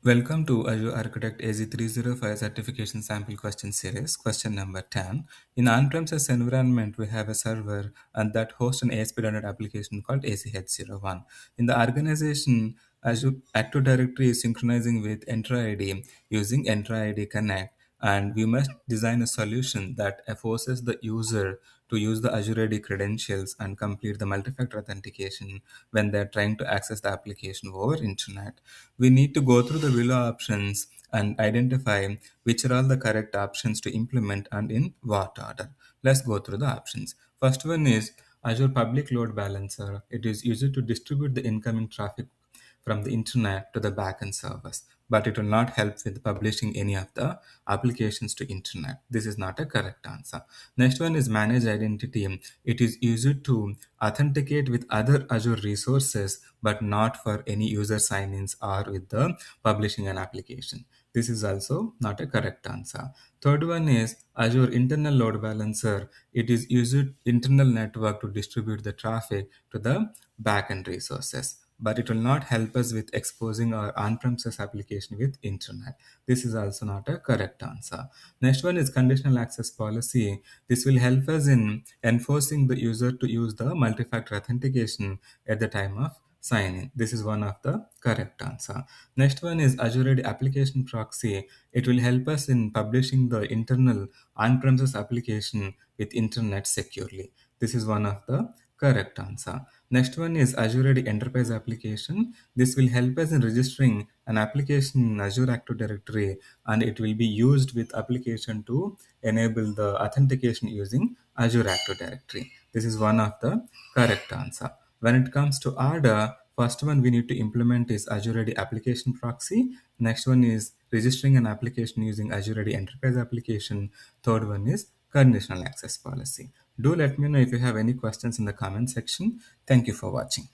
Welcome to Azure Architect AZ305 certification sample question series, question number 10. In on-premises environment, we have a server and that hosts an ASP.NET application called ACH01. In the organization, Azure Active Directory is synchronizing with Entra ID using Entra ID Connect, and we must design a solution that forces the user to use the Azure AD credentials and complete the multi-factor authentication when they're trying to access the application over internet. We need to go through the below options and identify which are all the correct options to implement and in what order. Let's go through the options. First one is Azure Public Load Balancer. It is used to distribute the incoming traffic from the internet to the backend servers, but it will not help with publishing any of the applications to internet. This is not a correct answer. Next one is manage identity. It is used to authenticate with other Azure resources, but not for any user sign-ins or with the publishing an application. This is also not a correct answer. Third one is Azure Internal Load Balancer. It is used internal network to distribute the traffic to the backend resources, but it will not help us with exposing our on-premises application with internet. This is also not a correct answer. Next one is conditional access policy. This will help us in enforcing the user to use the multi-factor authentication at the time of sign in. This is one of the correct answer. Next one is Azure AD Application Proxy. It will help us in publishing the internal on-premises application with internet securely. This is one of the correct answer. Next one is Azure AD Enterprise Application. This will help us in registering an application in Azure Active Directory, and it will be used with application to enable the authentication using Azure Active Directory. This is one of the correct answer. When it comes to order, first one we need to implement is Azure AD Application Proxy. Next one is registering an application using Azure AD Enterprise Application. Third one is Conditional Access Policy. Do let me know if you have any questions in the comment section. Thank you for watching.